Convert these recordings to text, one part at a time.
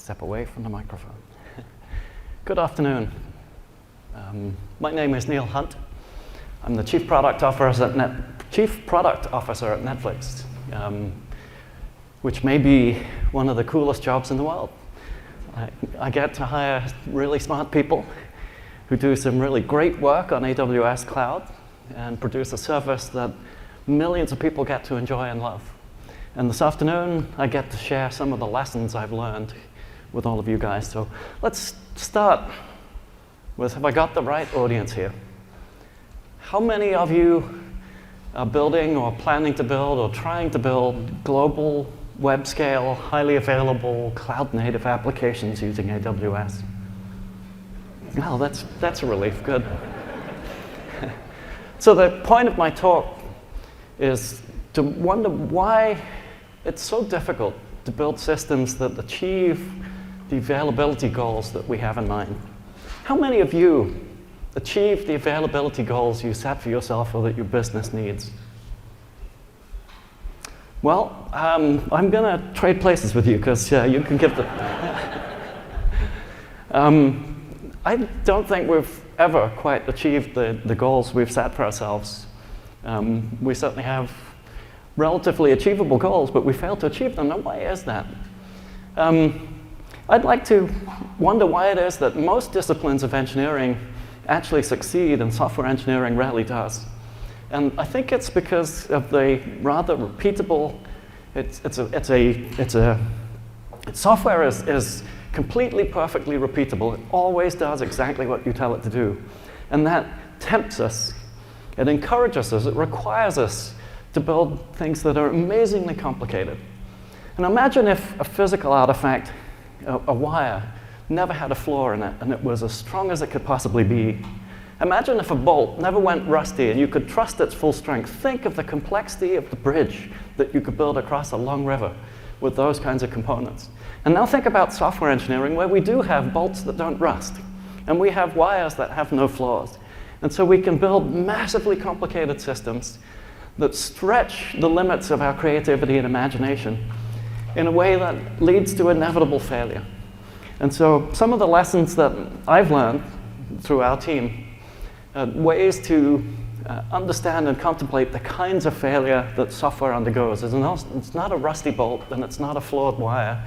step away from the microphone. Good afternoon. My name is Neil Hunt. I'm the Chief Product Officer at Netflix, which may be one of the coolest jobs in the world. I get to hire really smart people who do some really great work on AWS Cloud and produce a service that millions of people get to enjoy and love. And this afternoon, I get to share some of the lessons I've learned with all of you guys. So let's start with, have I got the right audience here? How many of you are building or planning to build or trying to build global, web-scale, highly available, cloud-native applications using AWS? Oh, that's a relief, good. So the point of my talk is to wonder why it's so difficult to build systems that achieve the availability goals that we have in mind. How many of you achieve the availability goals you set for yourself or that your business needs? Well, I'm going to trade places with you because you can give the... I don't think we've ever quite achieved the goals we've set for ourselves. We certainly have relatively achievable goals, but we fail to achieve them. Now, why is that? I'd like to wonder why it is that most disciplines of engineering actually succeed and software engineering rarely does. And I think it's because of the rather repeatable, software is completely perfectly repeatable. It always does exactly what you tell it to do. And that tempts us. It encourages us. It requires us to build things that are amazingly complicated. And imagine if a physical artifact, a wire, never had a flaw in it, and it was as strong as it could possibly be. Imagine if a bolt never went rusty and you could trust its full strength. Think of the complexity of the bridge that you could build across a long river with those kinds of components. And now think about software engineering, where we do have bolts that don't rust, and we have wires that have no flaws. And so we can build massively complicated systems that stretch the limits of our creativity and imagination in a way that leads to inevitable failure. And so some of the lessons that I've learned through our team are ways to understand and contemplate the kinds of failure that software undergoes. It's not a rusty bolt, and it's not a flawed wire,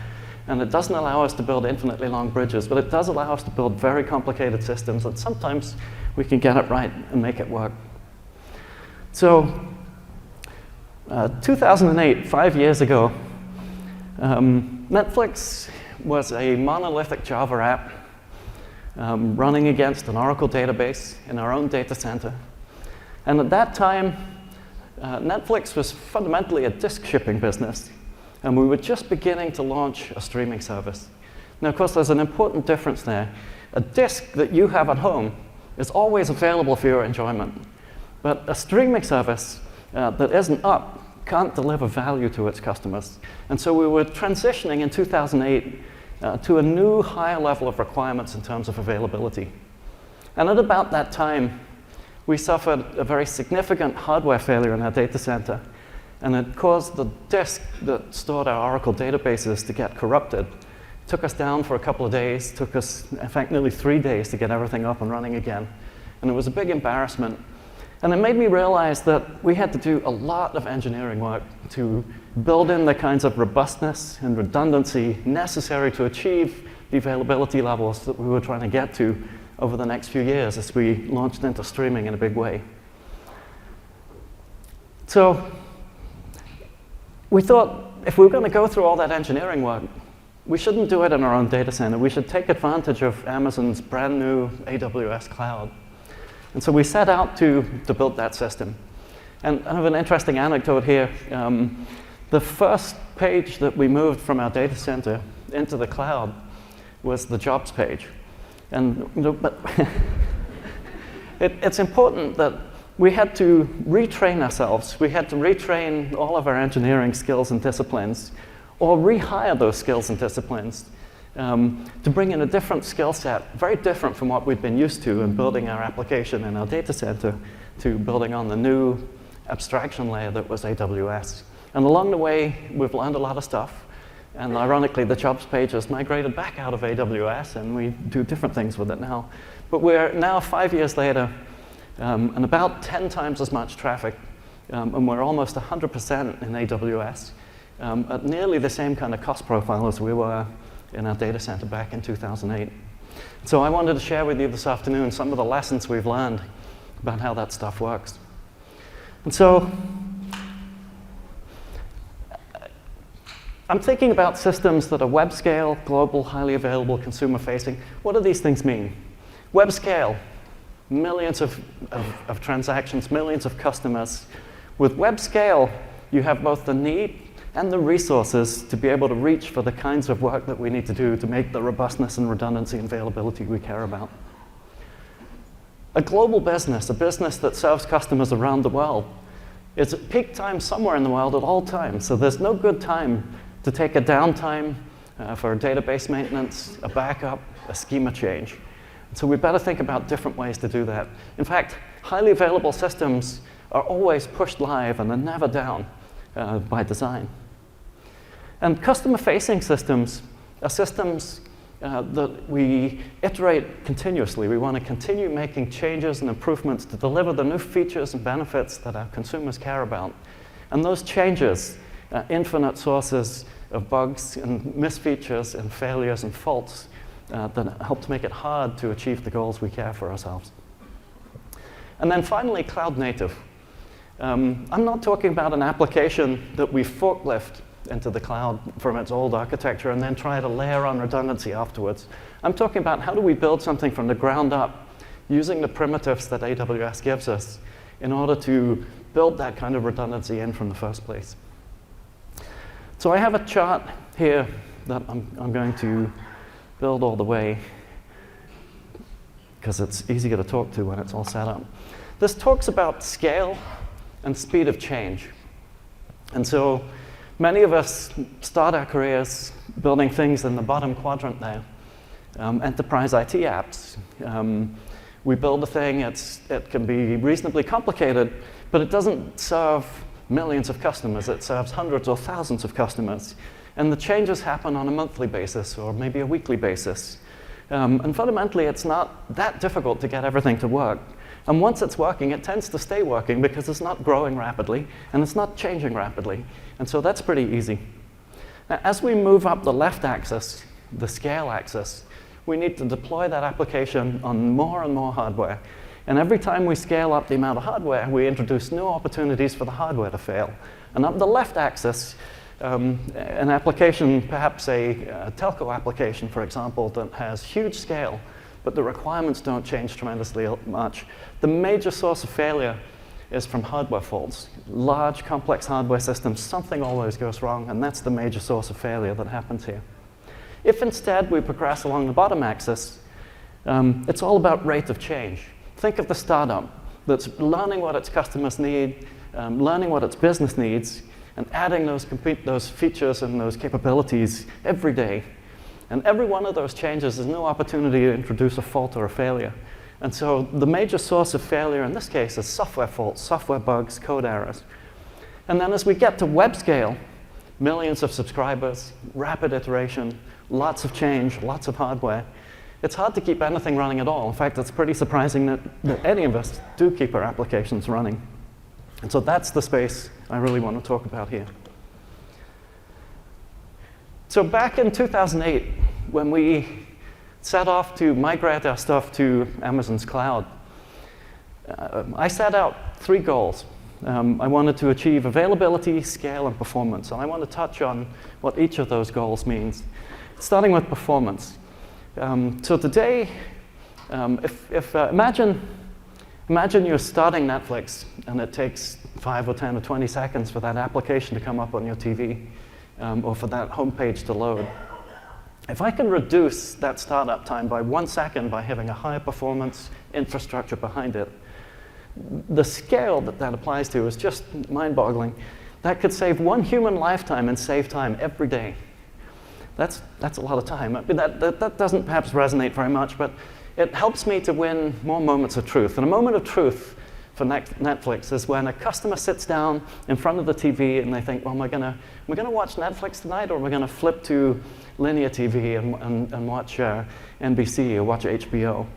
and it doesn't allow us to build infinitely long bridges, but it does allow us to build very complicated systems, and sometimes we can get it right and make it work. So 2008, 5 years ago, Netflix was a monolithic Java app running against an Oracle database in our own data center. And at that time, Netflix was fundamentally a disk shipping business, and we were just beginning to launch a streaming service. Now, of course, there's an important difference there. A disk that you have at home is always available for your enjoyment, but a streaming service that isn't up can't deliver value to its customers. And so we were transitioning in 2008 to a new higher level of requirements in terms of availability. And at about that time, we suffered a very significant hardware failure in our data center, and it caused the disk that stored our Oracle databases to get corrupted. It took us down for a couple of days, took us, in fact, nearly 3 days to get everything up and running again. And it was a big embarrassment. And it made me realize that we had to do a lot of engineering work to build in the kinds of robustness and redundancy necessary to achieve the availability levels that we were trying to get to over the next few years as we launched into streaming in a big way. So we thought if we were going to go through all that engineering work, we shouldn't do it in our own data center. We should take advantage of Amazon's brand new AWS cloud. And so we set out to build that system. And I have an interesting anecdote here. The first page that we moved from our data center into the cloud was the jobs page. And but it's important that we had to retrain ourselves. We had to retrain all of our engineering skills and disciplines, or rehire those skills and disciplines to bring in a different skill set, very different from what we'd been used to in building our application in our data center to building on the new abstraction layer that was AWS. And along the way, we've learned a lot of stuff. And ironically, the jobs page has migrated back out of AWS, and we do different things with it now. But we're now 5 years later, and about 10 times as much traffic, and we're almost 100% in AWS, at nearly the same kind of cost profile as we were in our data center back in 2008. So I wanted to share with you this afternoon some of the lessons we've learned about how that stuff works. And so I'm thinking about systems that are web scale, global, highly available, consumer facing. What do these things mean? Web scale, millions of transactions, millions of customers. With web scale, you have both the need and the resources to be able to reach for the kinds of work that we need to do to make the robustness and redundancy and availability we care about. A global business, a business that serves customers around the world, is at peak time somewhere in the world at all times. So there's no good time to take a downtime for database maintenance, a backup, a schema change. So we better think about different ways to do that. In fact, highly available systems are always pushed live and are never down by design. And customer-facing systems are systems that we iterate continuously. We want to continue making changes and improvements to deliver the new features and benefits that our consumers care about. And those changes, infinite sources of bugs and misfeatures and failures and faults that help to make it hard to achieve the goals we care for ourselves. And then finally, cloud native. I'm not talking about an application that we forklift into the cloud from its old architecture and then try to layer on redundancy afterwards. I'm talking about how do we build something from the ground up using the primitives that AWS gives us in order to build that kind of redundancy in from the first place. So I have a chart here that I'm going to build all the way because it's easier to talk to when it's all set up. This talks about scale and speed of change. And so many of us start our careers building things in the bottom quadrant there, enterprise IT apps. We build a thing, it can be reasonably complicated, but it doesn't serve millions of customers. It serves hundreds or thousands of customers. And the changes happen on a monthly basis or maybe a weekly basis. And fundamentally, it's not that difficult to get everything to work. And once it's working, it tends to stay working because it's not growing rapidly and it's not changing rapidly. And so that's pretty easy. Now, as we move up the left axis, the scale axis, we need to deploy that application on more and more hardware. And every time we scale up the amount of hardware, we introduce new opportunities for the hardware to fail. And up the left axis, an application, perhaps a telco application, for example, that has huge scale, but the requirements don't change tremendously much. The major source of failure is from hardware faults. Large, complex hardware systems, something always goes wrong, and that's the major source of failure that happens here. If instead we progress along the bottom axis, it's all about rate of change. Think of the startup that's learning what its customers need, learning what its business needs, and adding those features and those capabilities every day. And every one of those changes is a new opportunity to introduce a fault or a failure. And so the major source of failure in this case is software faults, software bugs, code errors. And then as we get to web scale, millions of subscribers, rapid iteration, lots of change, lots of hardware, it's hard to keep anything running at all. In fact, it's pretty surprising that any of us do keep our applications running. And so that's the space I really want to talk about here. So back in 2008, when we set off to migrate our stuff to Amazon's cloud, I set out 3 goals. I wanted to achieve availability, scale, and performance. And I want to touch on what each of those goals means, starting with performance. So today, imagine you're starting Netflix, and it takes 5 or 10 or 20 seconds for that application to come up on your TV, or for that homepage to load. If I can reduce that startup time by 1 second by having a higher performance infrastructure behind it, the scale that applies to is just mind-boggling. That could save 1 human lifetime and save time every day. That's a lot of time. I mean, that doesn't perhaps resonate very much, but it helps me to win more moments of truth. And a moment of truth for Netflix is when a customer sits down in front of the TV and they think, well, we're gonna watch Netflix tonight, or we're gonna flip to linear TV and watch NBC or watch HBO.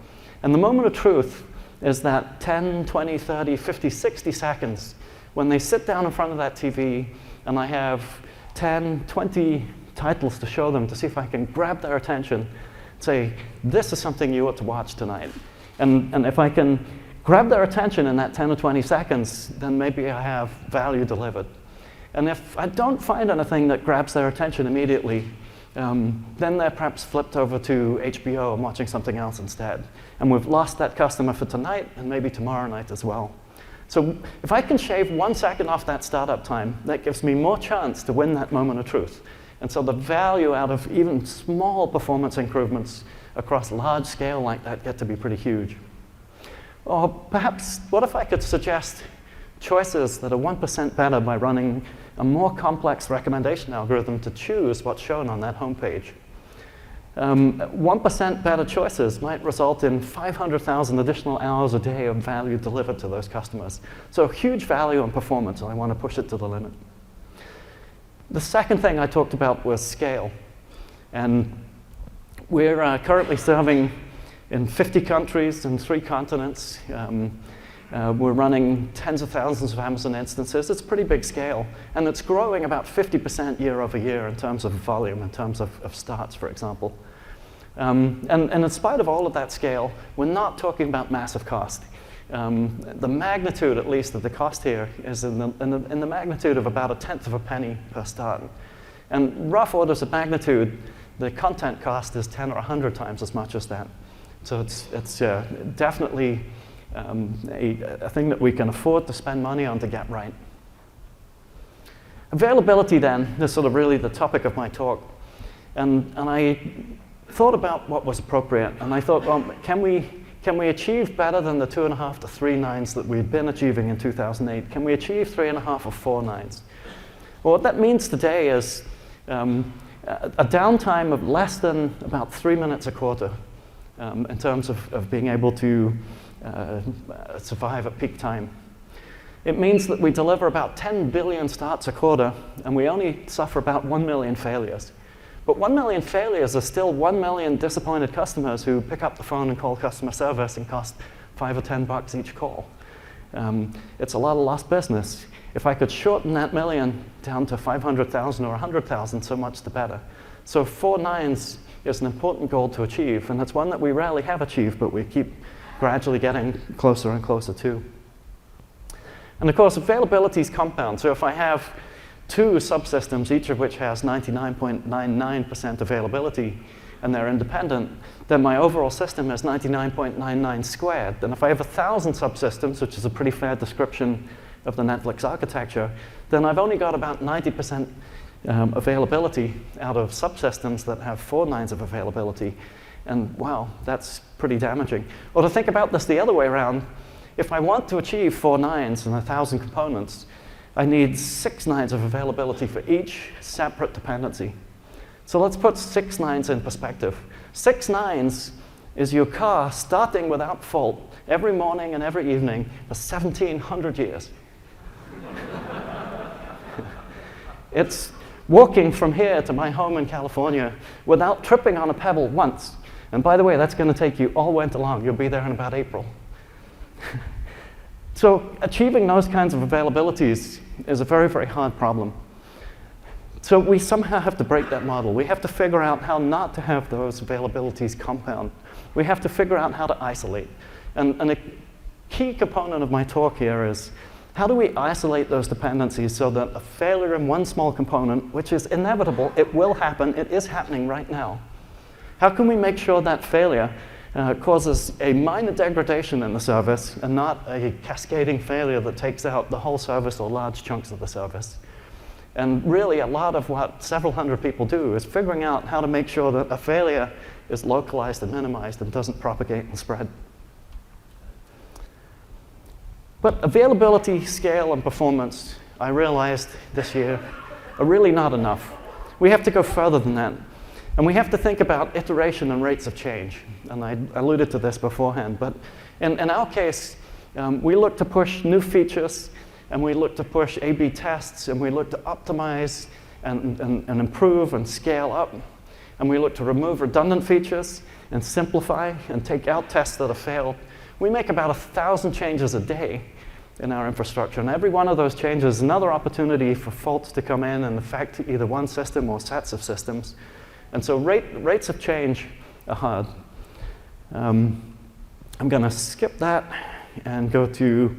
And the moment of truth is that 10, 20, 30, 50, 60 seconds when they sit down in front of that TV and I have 10, 20 titles to show them to see if I can grab their attention, say, this is something you ought to watch tonight. And if I can grab their attention in that 10 or 20 seconds, then maybe I have value delivered. And if I don't find anything that grabs their attention immediately, then they're perhaps flipped over to HBO and watching something else instead. And we've lost that customer for tonight and maybe tomorrow night as well. So if I can shave 1 second off that startup time, that gives me more chance to win that moment of truth. And so the value out of even small performance improvements across large scale like that get to be pretty huge. Or perhaps, what if I could suggest choices that are 1% better by running a more complex recommendation algorithm to choose what's shown on that homepage? 1% better choices might result in 500,000 additional hours a day of value delivered to those customers. So huge value and performance, and I want to push it to the limit. The second thing I talked about was scale. And we're currently serving in 50 countries and 3 continents. We're running tens of thousands of Amazon instances. It's pretty big scale. And it's growing about 50% year over year in terms of volume, in terms of starts, for example. And in spite of all of that scale, we're not talking about massive cost. The magnitude, at least, of the cost here is in the magnitude of about 1/10 of a penny per start. And rough orders of magnitude, the content cost is 10 or 100 times as much as that. So it's definitely a thing that we can afford to spend money on to get right. Availability, then, is sort of really the topic of my talk. And I thought about what was appropriate, and I thought, well, can we achieve better than the 2.5 to 3 nines that we'd been achieving in 2008? Can we achieve 3.5 or 4 nines? Well, what that means today is a downtime of less than about 3 minutes a quarter in terms of being able to survive at peak time. It means that we deliver about 10 billion starts a quarter, and we only suffer about 1 million failures. But 1 million failures are still 1 million disappointed customers who pick up the phone and call customer service and cost $5 or $10 each call. It's a lot of lost business. If I could shorten that million down to 500,000 or 100,000, so much the better. So 4 nines is an important goal to achieve, and it's one that we rarely have achieved, but we keep gradually getting closer and closer to. And of course, availability is compound. So if I have 2 subsystems, each of which has 99.99% availability, and they're independent, then my overall system is 99.99 squared. And if I have 1,000 subsystems, which is a pretty fair description of the Netflix architecture, then I've only got about 90% availability out of subsystems that have 4 nines of availability. And wow, that's pretty damaging. Or to think about this the other way around, if I want to achieve 4 nines and 1,000 components, I need 6 nines of availability for each separate dependency. So let's put 6 nines in perspective. 6 nines is your car starting without fault every morning and every evening for 1,700 years. It's walking from here to my home in California without tripping on a pebble once. And by the way, that's going to take you all winter long. You'll be there in about April. So achieving those kinds of availabilities is a very, very hard problem. So we somehow have to break that model. We have to figure out how not to have those availabilities compound. We have to figure out how to isolate. And a key component of my talk here is, how do we isolate those dependencies so that a failure in one small component, which is inevitable, it will happen, it is happening right now. How can we make sure that failure causes a minor degradation in the service and not a cascading failure that takes out the whole service or large chunks of the service? And really, a lot of what several hundred people do is figuring out how to make sure that a failure is localized and minimized and doesn't propagate and spread. But availability, scale, and performance, I realized this year, are really not enough. We have to go further than that. And we have to think about iteration and rates of change. And I alluded to this beforehand. But in our case, We look to push new features, and we look to push A/B tests, and we look to optimize and improve and scale up. And we look to remove redundant features and simplify and take out tests that have failed. We make about 1,000 changes a day in our infrastructure, and every one of those changes is another opportunity for faults to come in and affect either one system or sets of systems. And so rates of change are hard. I'm going to skip that and go to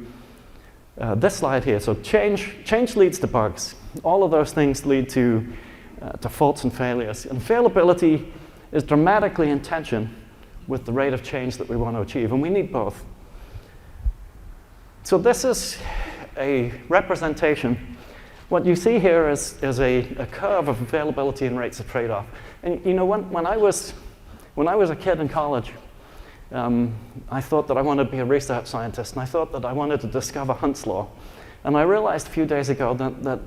this slide here. So change leads to bugs. All of those things lead to faults and failures. And failability is dramatically in tension with the rate of change that we want to achieve, and we need both. So this is a representation. What you see here is a curve of availability and rates of trade-off. And you know, when I was a kid in college, I thought that I wanted to be a research scientist, and I thought that I wanted to discover Hunt's law. And I realized a few days ago that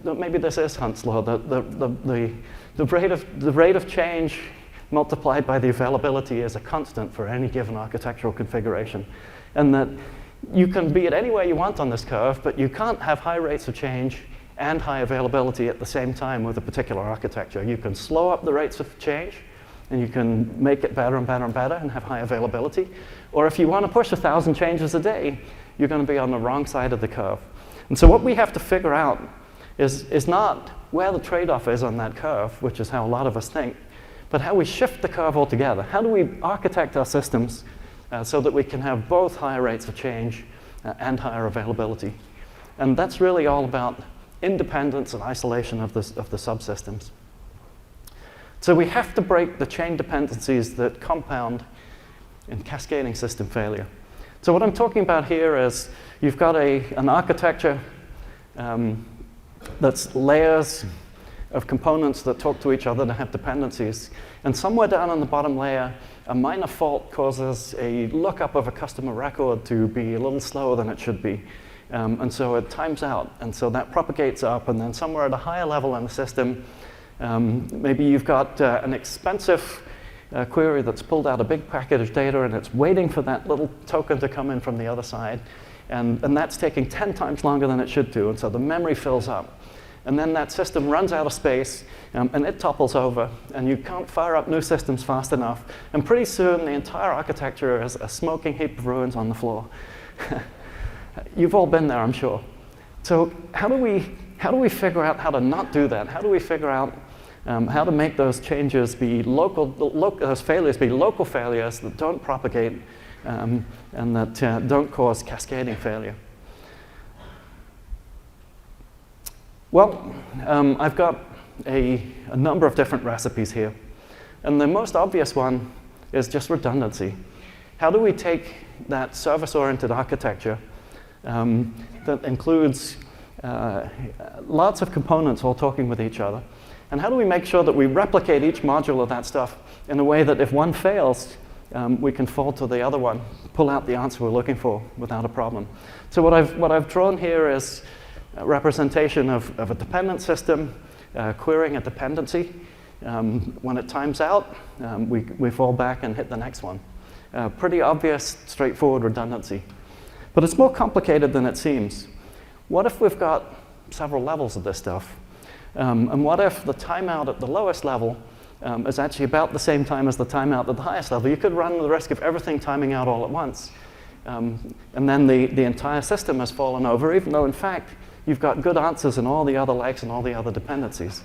maybe this is Hunt's law, that the rate of change multiplied by the availability is a constant for any given architectural configuration. And that you can be at anywhere you want on this curve, but you can't have high rates of change and high availability at the same time with a particular architecture. You can slow up the rates of change, and you can make it better and better and better and have high availability. Or if you want to push 1,000 changes a day, you're going to be on the wrong side of the curve. And so what we have to figure out is not where the trade-off is on that curve, which is how a lot of us think, but how we shift the curve altogether. How do we architect our systems so that we can have both higher rates of change and higher availability? And that's really all about independence and isolation of the subsystems. So we have to break the chain dependencies that compound in cascading system failure. So what I'm talking about here is you've got an architecture that's layers of components that talk to each other to have dependencies. And somewhere down on the bottom layer, a minor fault causes a lookup of a customer record to be a little slower than it should be. And so it times out. And so that propagates up. And then somewhere at a higher level in the system, maybe you've got an expensive query that's pulled out a big packet of data, and it's waiting for that little token to come in from the other side. And that's taking 10 times longer than it should do. And so the memory fills up. And then that system runs out of space, and it topples over, and you can't fire up new systems fast enough. And pretty soon, the entire architecture is a smoking heap of ruins on the floor. You've all been there, I'm sure. So how do we figure out how to not do that? How do we figure out how to make those changes be those failures be local failures that don't propagate and that don't cause cascading failure? Well, I've got a number of different recipes here. And the most obvious one is just redundancy. How do we take that service-oriented architecture that includes lots of components all talking with each other, and how do we make sure that we replicate each module of that stuff in a way that if one fails, we can fall to the other one, pull out the answer we're looking for without a problem? So what I've drawn here is a representation of a dependent system querying a dependency. When it times out, we fall back and hit the next one. Pretty obvious, straightforward redundancy. But it's more complicated than it seems. What if we've got several levels of this stuff? And what if the timeout at the lowest level is actually about the same time as the timeout at the highest level? You could run the risk of everything timing out all at once. And then the entire system has fallen over, even though, in fact, you've got good answers in all the other legs and all the other dependencies.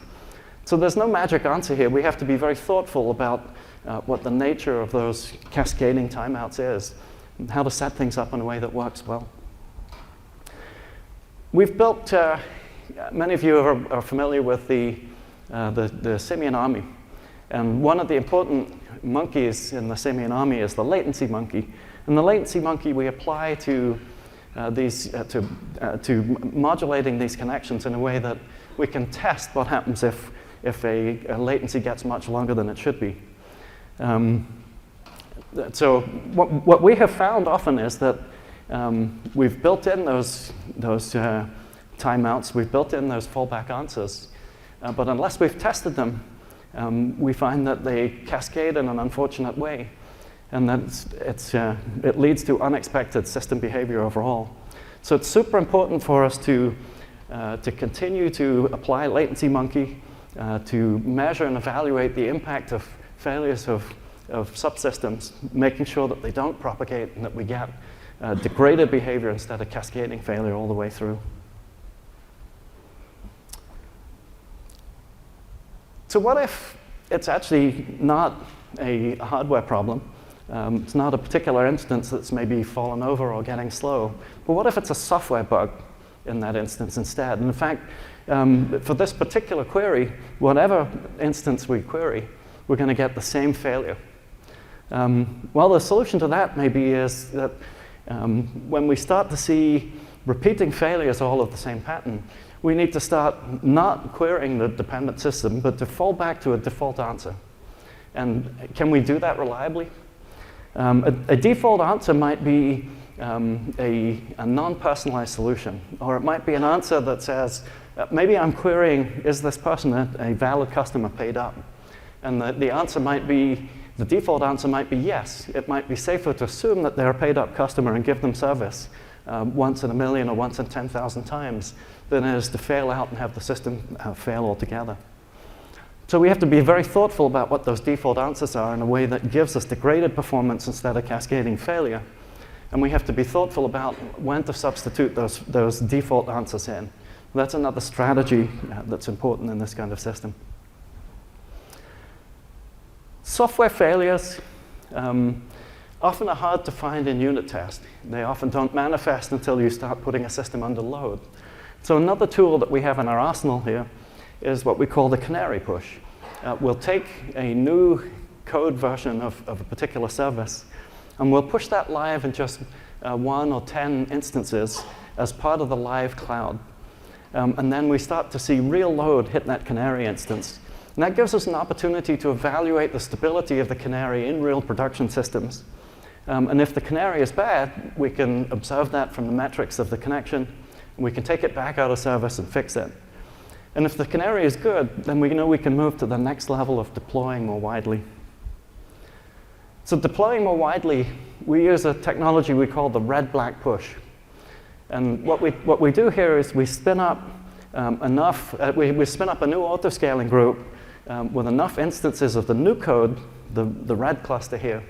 So there's no magic answer here. We have to be very thoughtful about what the nature of those cascading timeouts is, and how to set things up in a way that works well. We've built, many of you are familiar with the simian army. And one of the important monkeys in the simian army is the latency monkey. And the latency monkey we apply to modulating these connections in a way that we can test what happens if a latency gets much longer than it should be. So what we have found often is that we've built in those timeouts, we've built in those fallback answers, but unless we've tested them, we find that they cascade in an unfortunate way. And it leads to unexpected system behavior overall. So it's super important for us to continue to apply latency monkey, to measure and evaluate the impact of failures of subsystems, making sure that they don't propagate and that we get degraded behavior instead of cascading failure all the way through. So what if it's actually not a hardware problem? It's not a particular instance that's maybe fallen over or getting slow. But what if it's a software bug in that instance instead? And in fact, for this particular query, whatever instance we query, we're going to get the same failure. Well, the solution to that maybe is that when we start to see repeating failures all of the same pattern, we need to start not querying the dependent system, but to fall back to a default answer. And can we do that reliably? A default answer might be a non-personalized solution, or it might be an answer that says, maybe I'm querying, is this person a valid customer paid up? And the answer might be, the default answer might be yes. It might be safer to assume that they're a paid up customer and give them service once in a million or once in 10,000 times than it is to fail out and have the system fail altogether. So we have to be very thoughtful about what those default answers are in a way that gives us degraded performance instead of cascading failure. And we have to be thoughtful about when to substitute those default answers in. That's another strategy that's important in this kind of system. Software failures often are hard to find in unit test. They often don't manifest until you start putting a system under load. So another tool that we have in our arsenal here is what we call the canary push. We'll take a new code version of a particular service, and we'll push that live in just 1 or 10 instances as part of the live cloud. And then we start to see real load hit that canary instance. And that gives us an opportunity to evaluate the stability of the canary in real production systems. And if the canary is bad, we can observe that from the metrics of the connection, and we can take it back out of service and fix it. And if the canary is good, then we know we can move to the next level of deploying more widely. So deploying more widely, we use a technology we call the RedBlack push. And what we do here is we spin up we spin up a new autoscaling group with enough instances of the new code, the red cluster here,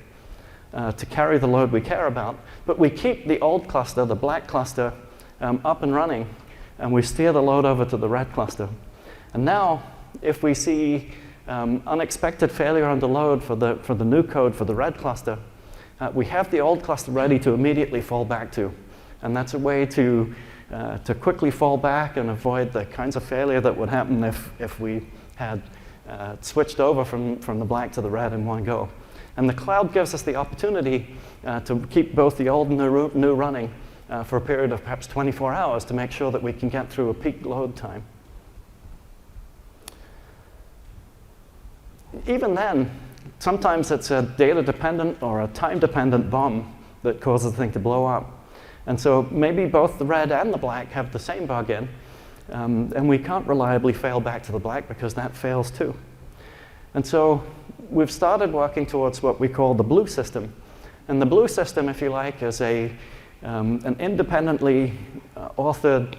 to carry the load we care about. But we keep the old cluster, the black cluster, up and running, and we steer the load over to the red cluster. And now, if we see unexpected failure under load for the new code for the red cluster, we have the old cluster ready to immediately fall back to. And that's a way to quickly fall back and avoid the kinds of failure that would happen if we had switched over from the black to the red in one go. And the cloud gives us the opportunity to keep both the old and the new running for a period of perhaps 24 hours to make sure that we can get through a peak load time. Even then, sometimes it's a data-dependent or a time-dependent bomb that causes the thing to blow up. And so maybe both the red and the black have the same bug in, and we can't reliably fail back to the black because that fails too. And so we've started working towards what we call the blue system. And the blue system, if you like, is an independently authored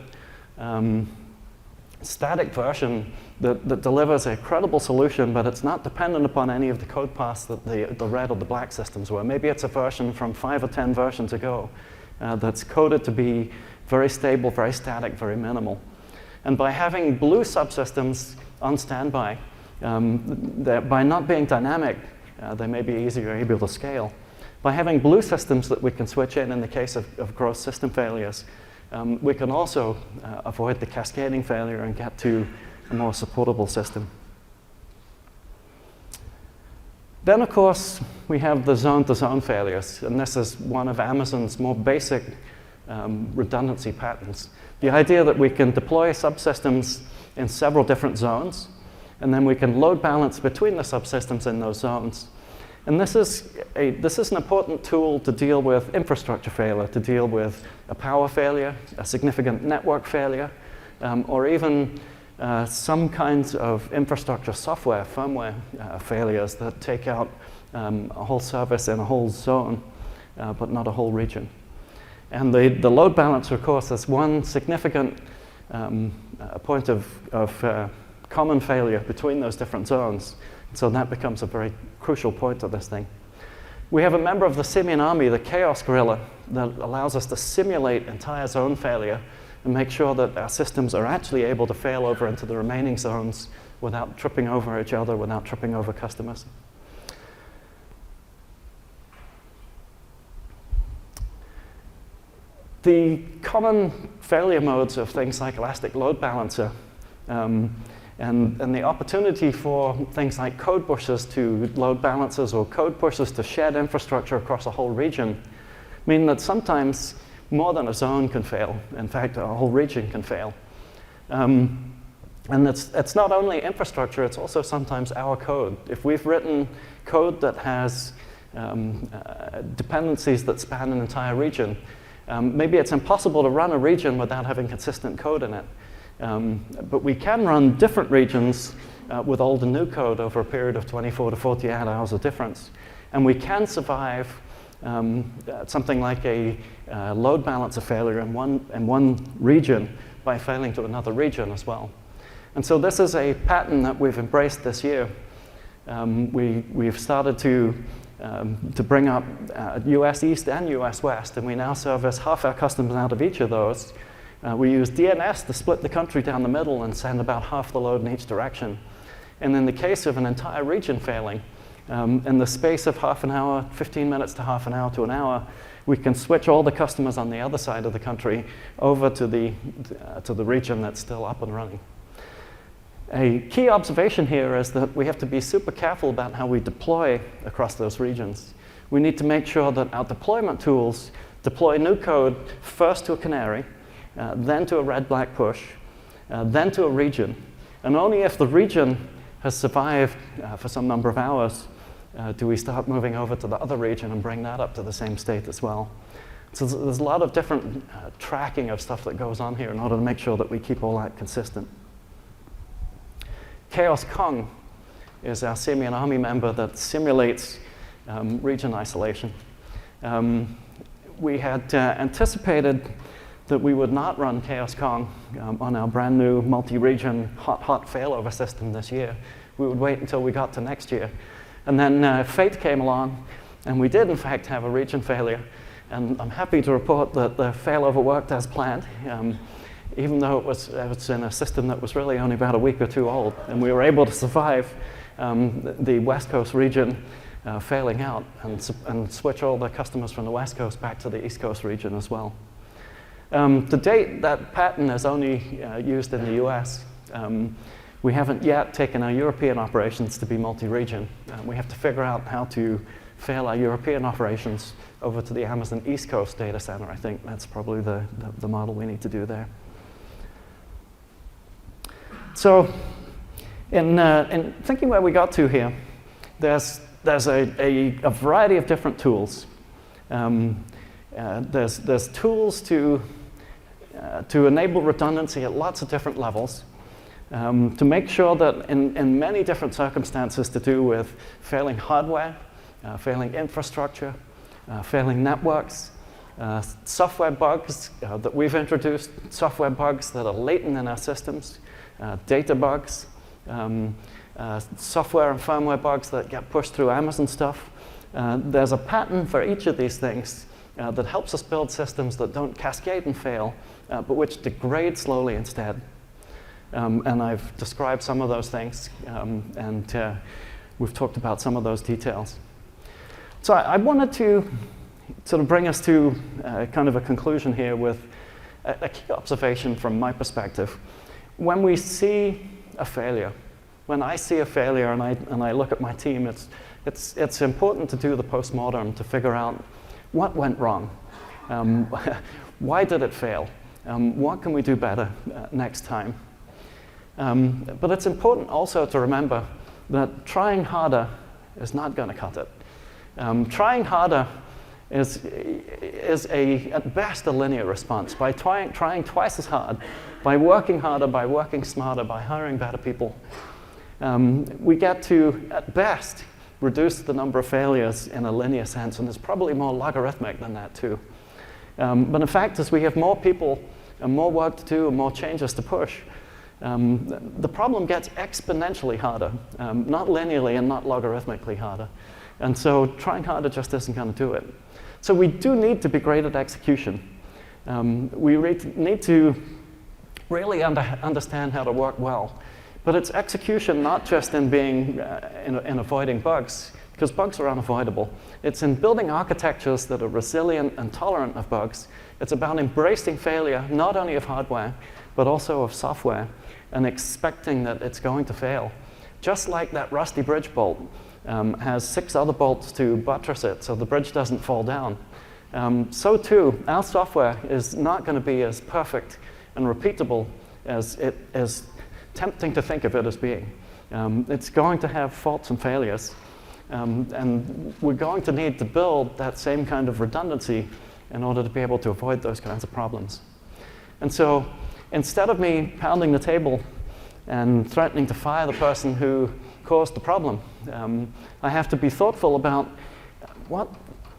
static version that delivers a credible solution, but it's not dependent upon any of the code paths that the red or the black systems were. Maybe it's a version from 5 or 10 versions ago that's coded to be very stable, very static, very minimal. And by having blue subsystems on standby, by not being dynamic, they may be easier able to scale. By having blue systems that we can switch in the case of gross system failures, we can also avoid the cascading failure and get to a more supportable system. Then, of course, we have the zone-to-zone failures, and this is one of Amazon's more basic redundancy patterns. The idea that we can deploy subsystems in several different zones, and then we can load balance between the subsystems in those zones. And this is an important tool to deal with infrastructure failure, to deal with a power failure, a significant network failure, or even some kinds of infrastructure software, firmware failures that take out a whole service in a whole zone, but not a whole region. And the load balancer, of course, is one significant point of common failure between those different zones. So that becomes a very crucial point of this thing. We have a member of the Simian army, the Chaos Gorilla, that allows us to simulate entire zone failure and make sure that our systems are actually able to fail over into the remaining zones without tripping over each other, without tripping over customers. The common failure modes of things like Elastic Load Balancer and the opportunity for things like code pushes to load balancers or code pushes to shared infrastructure across a whole region mean that sometimes more than a zone can fail. In fact, a whole region can fail. And it's not only infrastructure, it's also sometimes our code. If we've written code that has dependencies that span an entire region, maybe it's impossible to run a region without having consistent code in it. But we can run different regions with old and new code over a period of 24 to 48 hours of difference. And we can survive something like a load balancer failure in one region by failing to another region as well. And so this is a pattern that we've embraced this year. We've started to bring up US East and US West, and we now service half our customers out of each of those. We use DNS to split the country down the middle and send about half the load in each direction. And in the case of an entire region failing, in the space of half an hour, 15 minutes to half an hour to an hour, we can switch all the customers on the other side of the country over to the region that's still up and running. A key observation here is that we have to be super careful about how we deploy across those regions. We need to make sure that our deployment tools deploy new code first to a canary, then to a RedBlack push, then to a region. And only if the region has survived for some number of hours do we start moving over to the other region and bring that up to the same state as well. So there's a lot of different tracking of stuff that goes on here in order to make sure that we keep all that consistent. Chaos Kong is our Simian army member that simulates region isolation. We had anticipated that we would not run Chaos Kong on our brand new multi-region hot failover system this year. We would wait until we got to next year. And then fate came along, and we did in fact have a region failure. And I'm happy to report that the failover worked as planned, even though it was in a system that was really only about a week or two old. And we were able to survive the West Coast region failing out and switch all the customers from the West Coast back to the East Coast region as well. To date, that pattern is only used in the US. We haven't yet taken our European operations to be multi-region. We have to figure out how to fail our European operations over to the Amazon East Coast data center. I think that's probably the model we need to do there. So in thinking where we got to here, there's a variety of different tools. There's tools to enable redundancy at lots of different levels, to make sure that in many different circumstances to do with failing hardware, failing infrastructure, failing networks, software bugs that we've introduced, software bugs that are latent in our systems, data bugs, software and firmware bugs that get pushed through Amazon stuff. There's a pattern for each of these things that helps us build systems that don't cascade and fail, but which degrade slowly instead. And I've described some of those things, and we've talked about some of those details. So I wanted to sort of bring us to kind of a conclusion here with a key observation from my perspective. When we see a failure, when I see a failure and I look at my team, it's important to do the postmortem to figure out what went wrong. Why did it fail? What can we do better next time? But it's important also to remember that trying harder is not going to cut it. Trying harder is at best a linear response. By trying twice as hard, by working harder, by working smarter, by hiring better people, we get to, at best, reduce the number of failures in a linear sense, and it's probably more logarithmic than that too. But in fact, as we have more people and more work to do and more changes to push, the problem gets exponentially harder, not linearly and not logarithmically harder. And so trying harder just isn't going to do it. So we do need to be great at execution. We need to really understand how to work well. But it's execution not just in being in avoiding bugs, because bugs are unavoidable. It's in building architectures that are resilient and tolerant of bugs. It's about embracing failure, not only of hardware, but also of software, and expecting that it's going to fail. Just like that rusty bridge bolt has 6 other bolts to buttress it so the bridge doesn't fall down. So too, our software is not going to be as perfect and repeatable as it is tempting to think of it as being. It's going to have faults and failures. And we're going to need to build that same kind of redundancy in order to be able to avoid those kinds of problems. And so instead of me pounding the table and threatening to fire the person who caused the problem, I have to be thoughtful about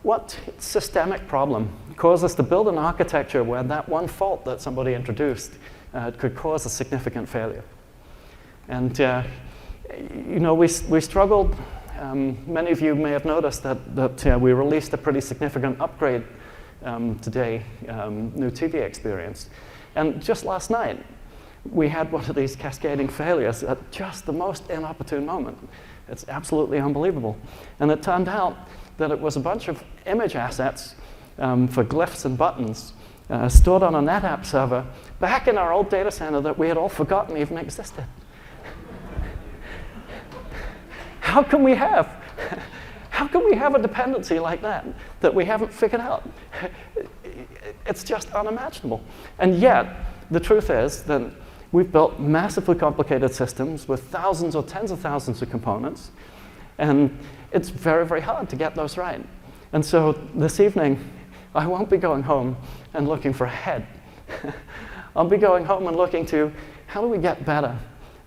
what systemic problem caused us to build an architecture where that one fault that somebody introduced could cause a significant failure. And you know, we struggled. Many of you may have noticed that we released a pretty significant upgrade today, new TV experience. And just last night, we had one of these cascading failures at just the most inopportune moment. It's absolutely unbelievable. And it turned out that it was a bunch of image assets for glyphs and buttons stored on a NetApp server back in our old data center that we had all forgotten even existed. How can we have a dependency like that we haven't figured out? It's just unimaginable. And yet, the truth is that we've built massively complicated systems with thousands or tens of thousands of components, and it's very, very hard to get those right. And so this evening, I won't be going home and looking for a head. I'll be going home and looking to how do we get better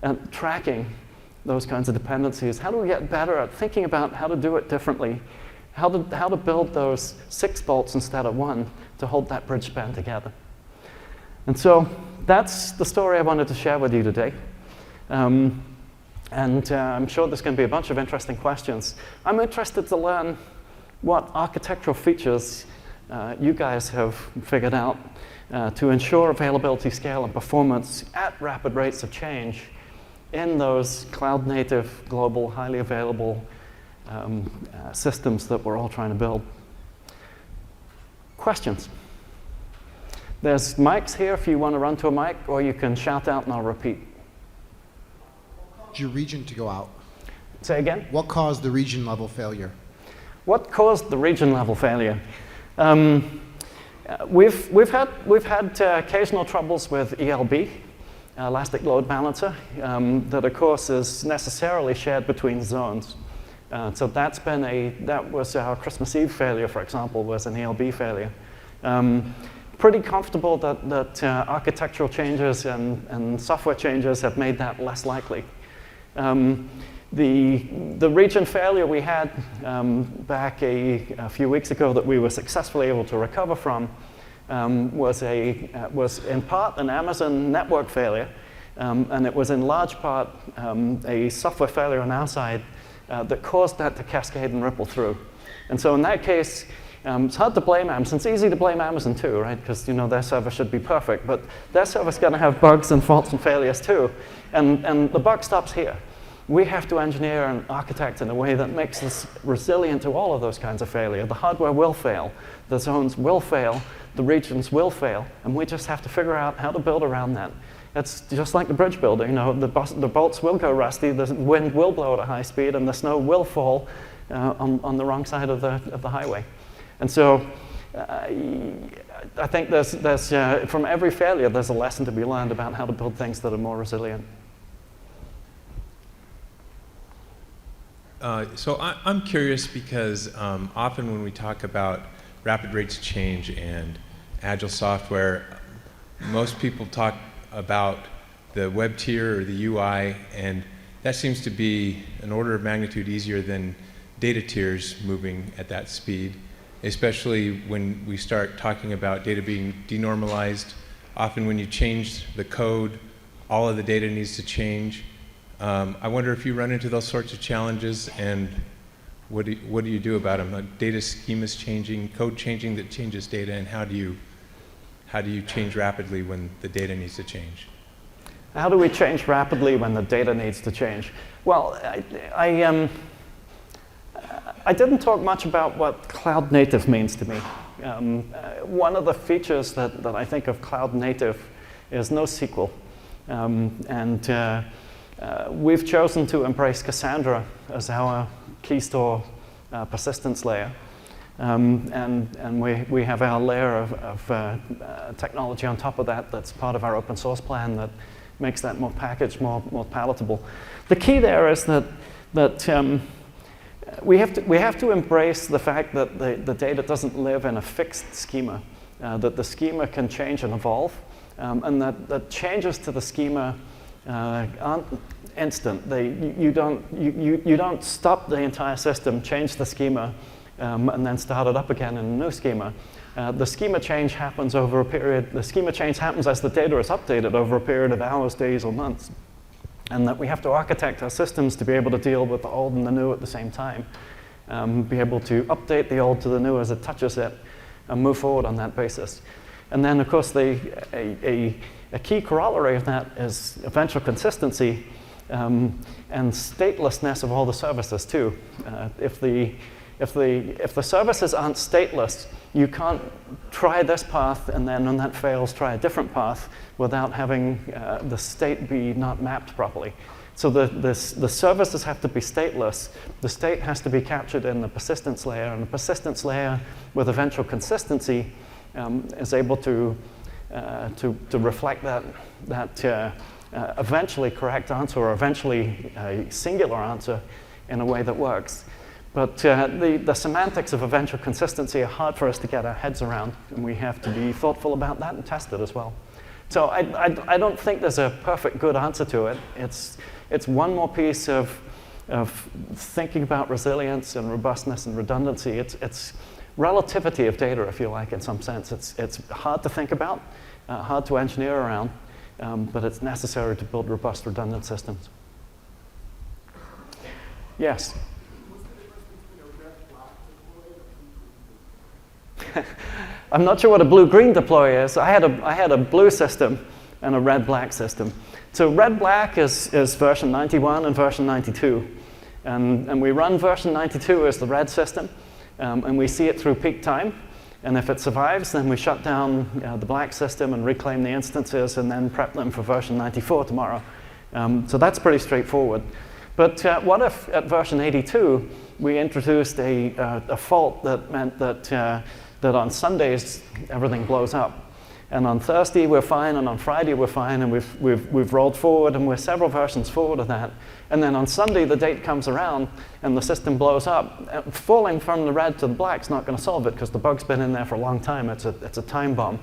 at tracking those kinds of dependencies? How do we get better at thinking about how to do it differently? How to build those 6 bolts instead of 1 to hold that bridge span together? And so that's the story I wanted to share with you today. And I'm sure there's going to be a bunch of interesting questions. I'm interested to learn what architectural features you guys have figured out to ensure availability, scale, and performance at rapid rates of change in those cloud-native, global, highly available systems that we're all trying to build. Questions? There's mics here if you want to run to a mic, or you can shout out and I'll repeat. What caused your region to go out? Say again? What caused the region level failure? What caused the region level failure? We've had occasional troubles with ELB, Elastic Load Balancer, that of course is necessarily shared between zones. So that was our Christmas Eve failure, for example, was an ELB failure. Pretty comfortable that architectural changes and software changes have made that less likely. The region failure we had back a few weeks ago that we were successfully able to recover from was in part an Amazon network failure, and it was in large part a software failure on our side that caused that to cascade and ripple through. And so in that case, it's hard to blame Amazon. It's easy to blame Amazon too, right? Because their server should be perfect, but their server's going to have bugs and faults and failures too. And the buck stops here. We have to engineer and architect in a way that makes us resilient to all of those kinds of failure. The hardware will fail, the zones will fail, the regions will fail, and we just have to figure out how to build around that. It's just like the bridge building. The bolts will go rusty, the wind will blow at a high speed, and the snow will fall on the wrong side of the highway. And so I think there's from every failure, there's a lesson to be learned about how to build things that are more resilient. So I'm curious because often when we talk about rapid rates of change and agile software, most people talk about the web tier or the UI, and that seems to be an order of magnitude easier than data tiers moving at that speed, especially when we start talking about data being denormalized. Often when you change the code, all of the data needs to change. I wonder if you run into those sorts of challenges, and what do you do about them? Like data schemas changing, code changing that changes data, and how do you change rapidly when the data needs to change? How do we change rapidly when the data needs to change? Well, I didn't talk much about what cloud native means to me. One of the features that I think of cloud native is NoSQL. We've chosen to embrace Cassandra as our key store persistence layer. And we have our layer of technology on top of that that's part of our open source plan that makes that more packaged, more palatable. The key there is that we have to embrace the fact that the data doesn't live in a fixed schema, that the schema can change and evolve, and that changes to the schema aren't instant. You don't stop the entire system, change the schema, and then start it up again in a new schema. The schema change happens over a period. The schema change happens as the data is updated over a period of hours, days, or months, and that we have to architect our systems to be able to deal with the old and the new at the same time, be able to update the old to the new as it touches it, and move forward on that basis. And then, of course, a key corollary of that is eventual consistency and statelessness of all the services too. If the services aren't stateless, you can't try this path and then when that fails, try a different path without having the state be not mapped properly. So the services have to be stateless. The state has to be captured in the persistence layer, and the persistence layer with eventual consistency is able to reflect that eventually correct answer or eventually singular answer in a way that works. But the semantics of eventual consistency are hard for us to get our heads around, and we have to be thoughtful about that and test it as well. So I don't think there's a perfect good answer to it. It's one more piece of thinking about resilience and robustness and redundancy. It's relativity of data, if you like, in some sense. It's hard to think about, hard to engineer around, but it's necessary to build robust, redundant systems. Yes? I'm not sure what a blue-green deploy is. I had a blue system and a red-black system. So red-black is version 91 and version 92. And we run version 92 as the red system, and we see it through peak time. And if it survives, then we shut down the black system and reclaim the instances and then prep them for version 94 tomorrow. So that's pretty straightforward. But what if at version 82, we introduced a fault that meant that on Sundays, everything blows up. And on Thursday, we're fine, and on Friday, we're fine, and we've rolled forward, and we're several versions forward of that. And then on Sunday, the date comes around, and the system blows up. Falling from the red to the black is not going to solve it, because the bug's been in there for a long time. It's a time bomb.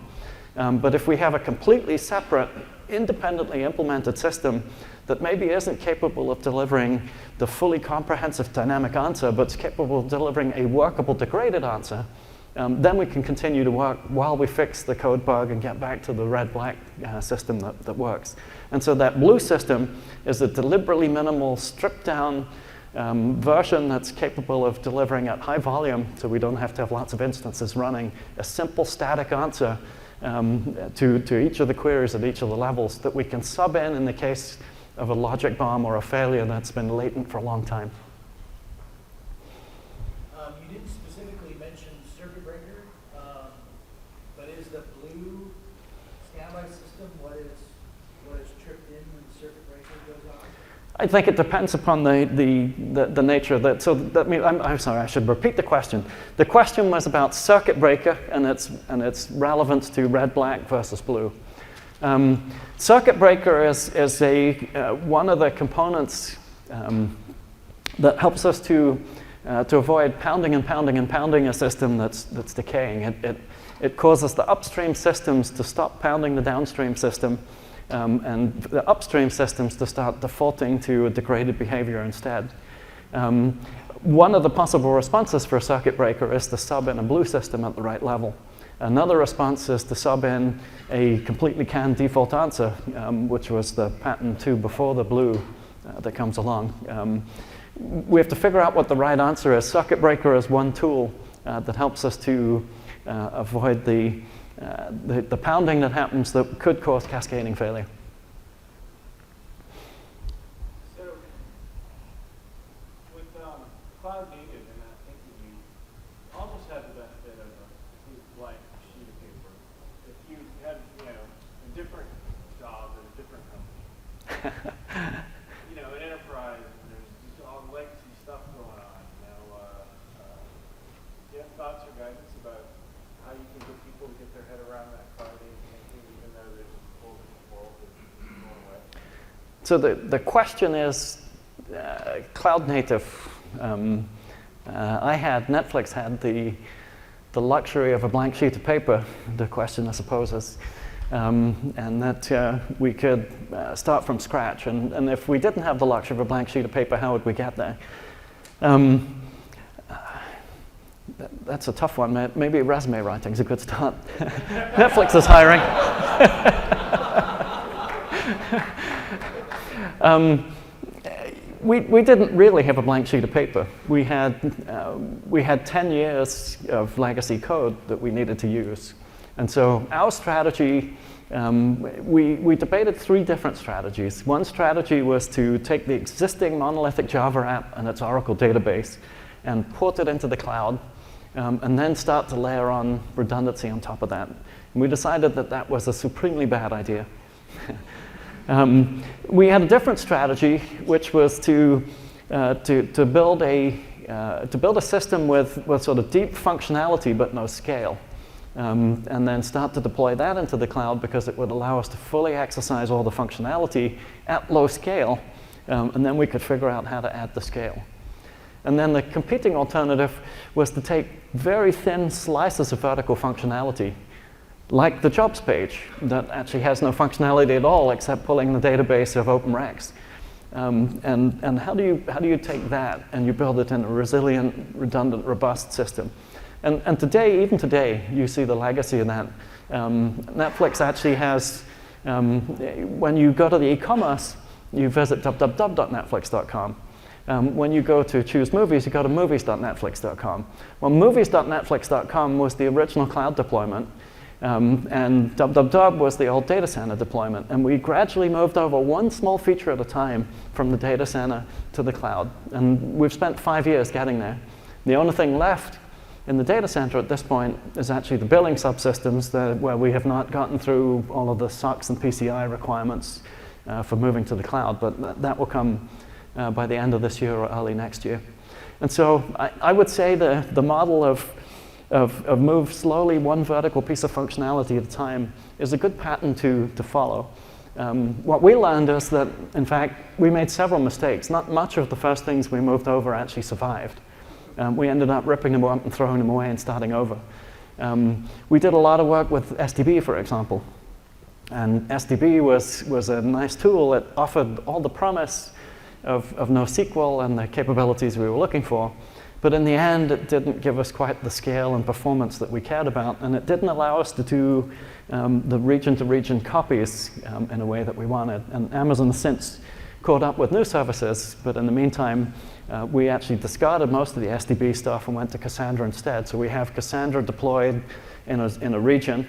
But if we have a completely separate, independently implemented system that maybe isn't capable of delivering the fully comprehensive dynamic answer, but is capable of delivering a workable degraded answer, then we can continue to work while we fix the code bug and get back to the red-black system that works. And so that blue system is a deliberately minimal, stripped-down version that's capable of delivering at high volume, so we don't have to have lots of instances running, a simple static answer to each of the queries at each of the levels that we can sub in the case of a logic bomb or a failure that's been latent for a long time. You didn't specifically mention circuit breaker, but is the blue standby system what is tripped in when the circuit breaker goes on? I think it depends upon the nature of that. So that means, I'm sorry, I should repeat the question. The question was about circuit breaker and its relevance to red, black versus blue. Circuit breaker is one of the components that helps us to avoid pounding and pounding and pounding a system that's decaying. It causes the upstream systems to stop pounding the downstream system, and the upstream systems to start defaulting to a degraded behavior instead. one of the possible responses for a circuit breaker is to sub in a blue system at the right level. Another response is to sub in a completely canned default answer, which was the pattern 2 before the blue that comes along. We have to figure out what the right answer is. Circuit breaker is one tool that helps us to avoid the pounding that happens that could cause cascading failure. So, with cloud native and that thinking, you almost have the benefit of a blank sheet of paper. If you had, a different job at a different company, an enterprise, and there's just all legacy stuff going on. Do you have thoughts or guidance about how you can get people to get their head around that cloud native thinking, even though there's a whole different world that's going away? So the question is cloud native. Netflix had the luxury of a blank sheet of paper. The question, I suppose, is, and that we could start from scratch. And if we didn't have the luxury of a blank sheet of paper, how would we get there? That's a tough one. Maybe resume writing is a good start. Netflix is hiring. We didn't really have a blank sheet of paper. We had 10 years of legacy code that we needed to use. And so our strategy, we debated 3 different strategies. One strategy was to take the existing monolithic Java app and its Oracle database and port it into the cloud, and then start to layer on redundancy on top of that. And we decided that that was a supremely bad idea. We had a different strategy, which was to build a system with sort of deep functionality but no scale, and then start to deploy that into the cloud because it would allow us to fully exercise all the functionality at low scale, and then we could figure out how to add the scale. And then the competing alternative was to take very thin slices of vertical functionality, like the jobs page that actually has no functionality at all except pulling the database of OpenRecs. And how do you take that and you build it in a resilient, redundant, robust system? And today, even today, you see the legacy of that. Netflix actually has, when you go to the e-commerce, you visit www.netflix.com. When you go to choose movies, you go to movies.netflix.com. Well, movies.netflix.com was the original cloud deployment, and www was the old data center deployment. And we gradually moved over one small feature at a time from the data center to the cloud. And we've spent 5 years getting there. The only thing left in the data center at this point is actually the billing subsystems where we have not gotten through all of the SOX and PCI requirements for moving to the cloud, but that will come by the end of this year or early next year. And so I would say the model of move slowly one vertical piece of functionality at a time is a good pattern to follow. What we learned is that, in fact, we made several mistakes. Not much of the first things we moved over actually survived. We ended up ripping them up and throwing them away and starting over. We did a lot of work with SDB, for example. And SDB was a nice tool. It offered all the promise of NoSQL and the capabilities we were looking for. But in the end, it didn't give us quite the scale and performance that we cared about. And it didn't allow us to do the region-to-region copies in a way that we wanted. And Amazon has since caught up with new services. But in the meantime, we actually discarded most of the SDB stuff and went to Cassandra instead. So we have Cassandra deployed in a region.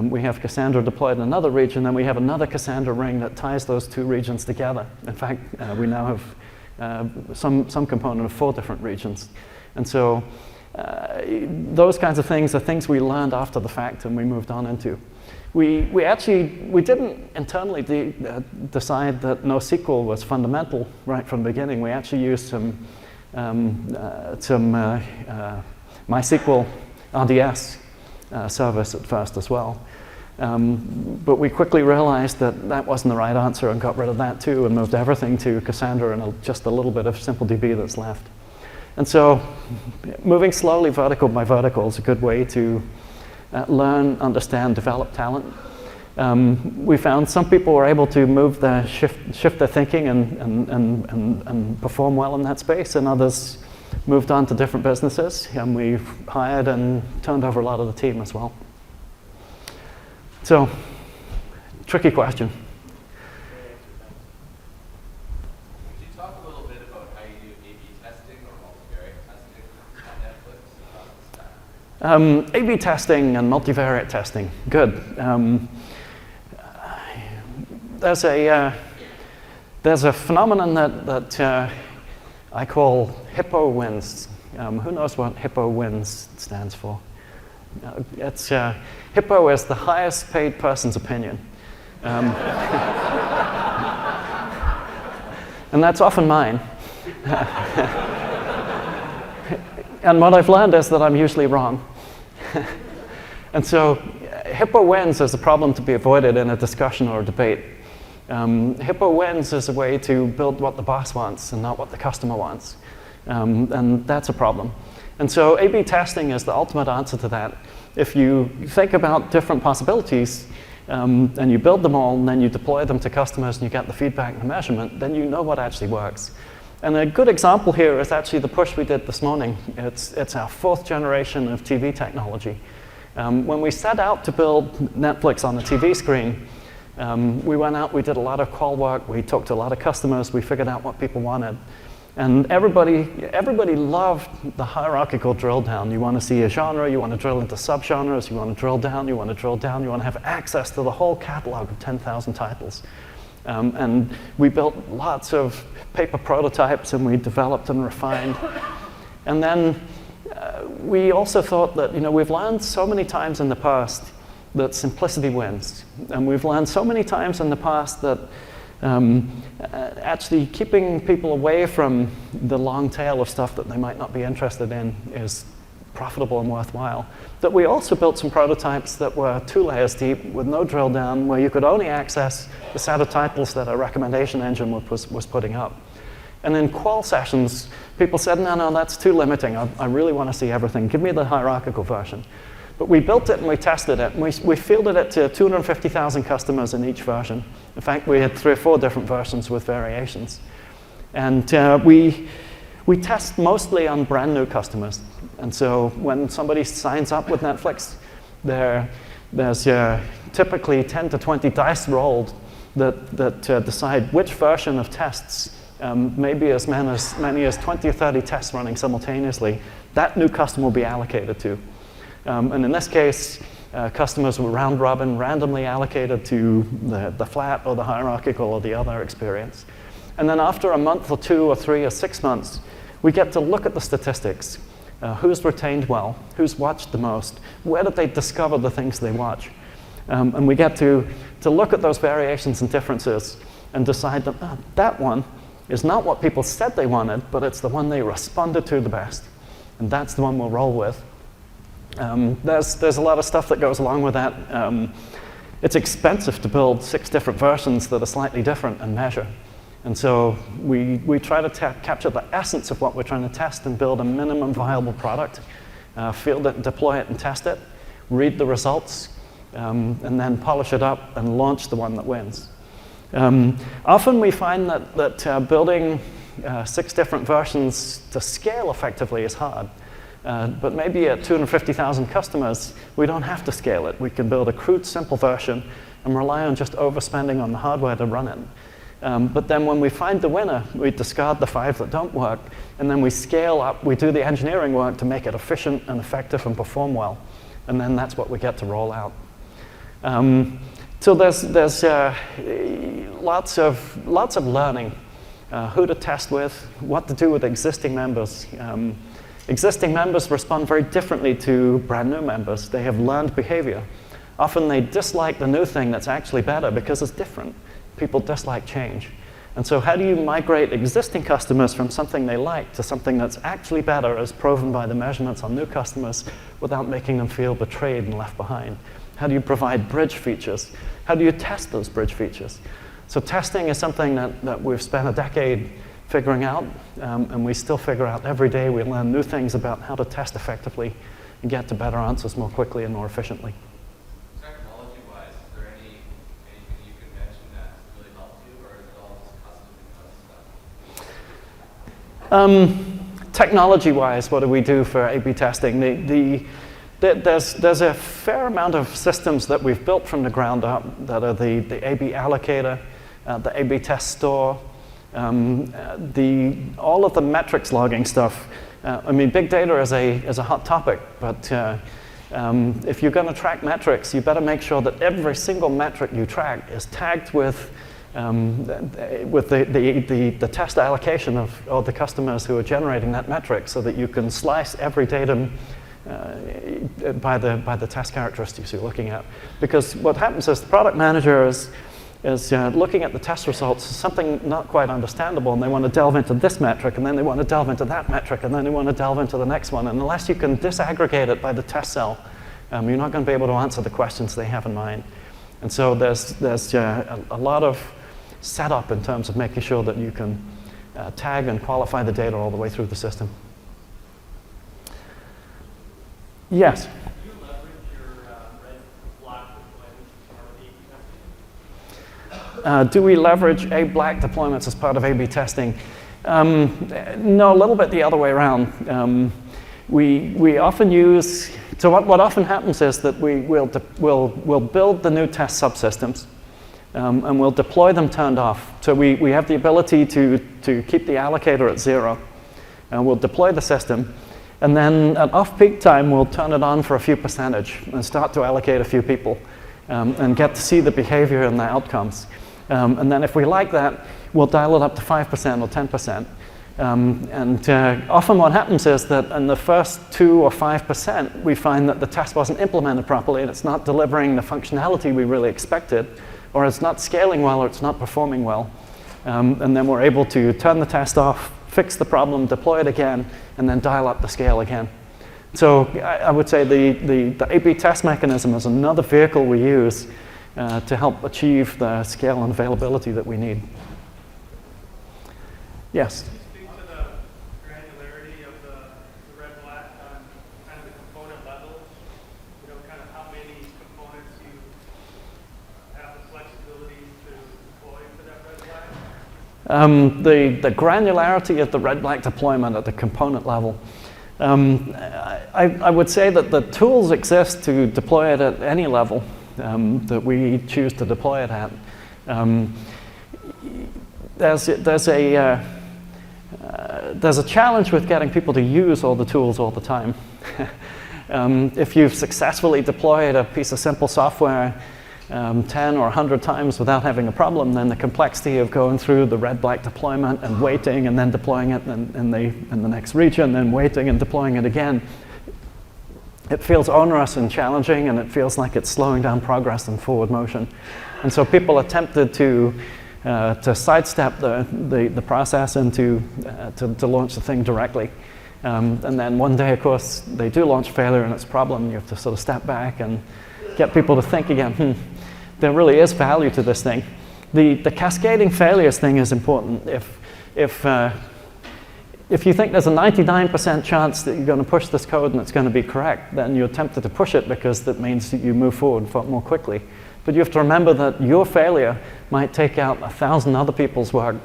We have Cassandra deployed in another region, and we have another Cassandra ring that ties those 2 regions together. In fact, we now have some component of 4 different regions. And so those kinds of things are things we learned after the fact and we moved on into. We didn't internally decide that NoSQL was fundamental right from the beginning. We actually used some MySQL RDS service at first as well. But we quickly realized that that wasn't the right answer and got rid of that too and moved everything to Cassandra and just a little bit of SimpleDB that's left. And so moving slowly vertical by vertical is a good way to learn, understand, develop talent. We found some people were able to move shift their thinking and perform well in that space, and others moved on to different businesses, and we've hired and turned over a lot of the team as well. So, tricky question. Could you talk a little bit about how you do A/B testing or multivariate testing at Netflix? A/B testing and multivariate testing, good. There's a phenomenon that I call Hippo Wins. Who knows what Hippo Wins stands for? Hippo is the highest paid person's opinion. And that's often mine. And what I've learned is that I'm usually wrong. And so Hippo Wins is a problem to be avoided in a discussion or a debate. Hippo Wins is a way to build what the boss wants and not what the customer wants. And that's a problem. And so A/B testing is the ultimate answer to that. If you think about different possibilities and you build them all and then you deploy them to customers and you get the feedback and the measurement, then you know what actually works. And a good example here is actually the push we did this morning. It's our 4th generation of TV technology. When we set out to build Netflix on the TV screen, we went out, we did a lot of call work, we talked to a lot of customers, we figured out what people wanted. And everybody loved the hierarchical drill down. You want to see a genre, you want to drill into subgenres, you want to drill down, you want to drill down, you want to have access to the whole catalog of 10,000 titles. And we built lots of paper prototypes and we developed and refined. And then we also thought that, we've learned so many times in the past that simplicity wins. And we've learned so many times in the past that actually keeping people away from the long tail of stuff that they might not be interested in is profitable and worthwhile, that we also built some prototypes that were 2 layers deep with no drill down, where you could only access the set of titles that a recommendation engine was putting up. And in qual sessions, people said, no, that's too limiting. I really want to see everything. Give me the hierarchical version. But we built it and we tested it, and we fielded it to 250,000 customers in each version. In fact, we had 3 or 4 different versions with variations. And we test mostly on brand new customers. And so when somebody signs up with Netflix, there's typically 10 to 20 dice rolled that decide which version of tests, maybe as many as 20 or 30 tests running simultaneously, that new customer will be allocated to. And in this case, customers were round robin, randomly allocated to the flat or the hierarchical or the other experience. And then after a month or 2 or 3 or 6 months, we get to look at the statistics. Who's retained well? Who's watched the most? Where did they discover the things they watch? And we get to look at those variations and differences and decide that that one is not what people said they wanted, but it's the one they responded to the best. And that's the one we'll roll with. There's a lot of stuff that goes along with that. It's expensive to build 6 different versions that are slightly different and measure. And so we try to capture the essence of what we're trying to test and build a minimum viable product, field it, deploy it, and test it, read the results, and then polish it up and launch the one that wins. Often we find that building 6 different versions to scale effectively is hard. But maybe at 250,000 customers, we don't have to scale it. We can build a crude, simple version and rely on just overspending on the hardware to run it. But then when we find the winner, we discard the 5 that don't work, and then we scale up, we do the engineering work to make it efficient and effective and perform well. And then that's what we get to roll out. So there's lots of learning, who to test with, what to do with existing members. Existing members respond very differently to brand new members. They have learned behavior. Often they dislike the new thing that's actually better because it's different. People dislike change. And so how do you migrate existing customers from something they like to something that's actually better, as proven by the measurements on new customers, without making them feel betrayed and left behind? How do you provide bridge features? How do you test those bridge features? So testing is something that we've spent a decade figuring out, and we still figure out every day. We learn new things about how to test effectively and get to better answers more quickly and more efficiently. Technology-wise, is there anything you can mention that's really helped you, or is it all just custom stuff? technology-wise, what do we do for A/B testing? There's a fair amount of systems that we've built from the ground up that are the A/B allocator, the A/B test store, all of the metrics logging stuff. I mean, big data is a hot topic, but if you're going to track metrics, you better make sure that every single metric you track is tagged with the test allocation of all the customers who are generating that metric, so that you can slice every datum by the test characteristics you're looking at. Because what happens is the product manager is looking at the test results, something not quite understandable, and they want to delve into this metric, and then they want to delve into that metric, and then they want to delve into the next one. And unless you can disaggregate it by the test cell, you're not going to be able to answer the questions they have in mind. And so there's a lot of setup in terms of making sure that you can tag and qualify the data all the way through the system. Yes? Do you leverage your RedBlack deployments as part of A/B testing? Do we leverage A/Black deployments as part of A/B testing? No, a little bit the other way around. We often use, so what often happens is that we'll build the new test subsystems, and we'll deploy them turned off. So we have the ability to keep the allocator at 0, and we'll deploy the system, and then at off-peak time, we'll turn it on for a few percentage and start to allocate a few people, and get to see the behavior and the outcomes. And then if we like that, we'll dial it up to 5% or 10%. Often what happens is that in the first 2 or 5%, we find that the test wasn't implemented properly, and it's not delivering the functionality we really expected, or it's not scaling well, or it's not performing well. And then we're able to turn the test off, fix the problem, deploy it again, and then dial up the scale again. So I would say the A/B test mechanism is another vehicle we use to help achieve the scale and availability that we need. Yes? Can you speak to the granularity of the RedBlack on kind of the component level? You know, kind of how many components you have the flexibility to deploy for that RedBlack? The granularity of the RedBlack deployment at the component level. I would say that the tools exist to deploy it at any level that we choose to deploy it at. There's a challenge with getting people to use all the tools all the time. If you've successfully deployed a piece of simple software 10 or 100 times without having a problem, then the complexity of going through the RedBlack deployment and waiting and then deploying it in the next region, then waiting and deploying it again, it feels onerous and challenging, and it feels like it's slowing down progress and forward motion. And so people are tempted to sidestep the process and to launch the thing directly. And then one day, of course, they do launch failure and it's a problem. You have to sort of step back and get people to think again, there really is value to this thing. The cascading failures thing is important. If you think there's a 99% chance that you're going to push this code and it's going to be correct, then you're tempted to push it because that means that you move forward more quickly. But you have to remember that your failure might take out 1,000 other people's work,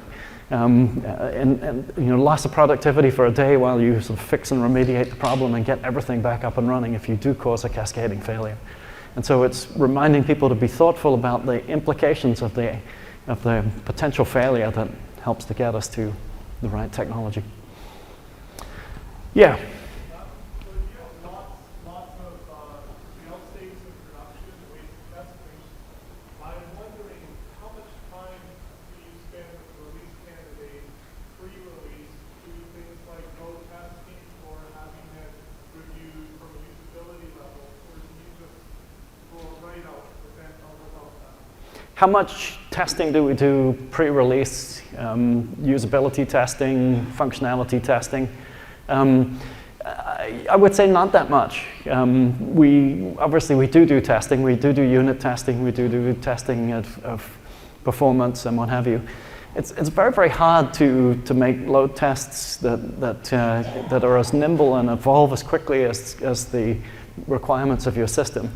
and loss of productivity for a day while you sort of fix and remediate the problem and get everything back up and running if you do cause a cascading failure. And so it's reminding people to be thoughtful about the implications of the potential failure that helps to get us to the right technology. Yeah. So you have lots of fail states in production, ways of testing. I'm wondering how much time do you spend with the release candidate pre-release to do things like load testing or having it reviewed from a usability level, or do you just go right out without that? How much testing do we do pre-release? Usability testing, functionality testing? I would say not that much. We do testing. We do unit testing. We do testing of performance and what have you. It's very, very hard to make load tests that are as nimble and evolve as quickly as the requirements of your system.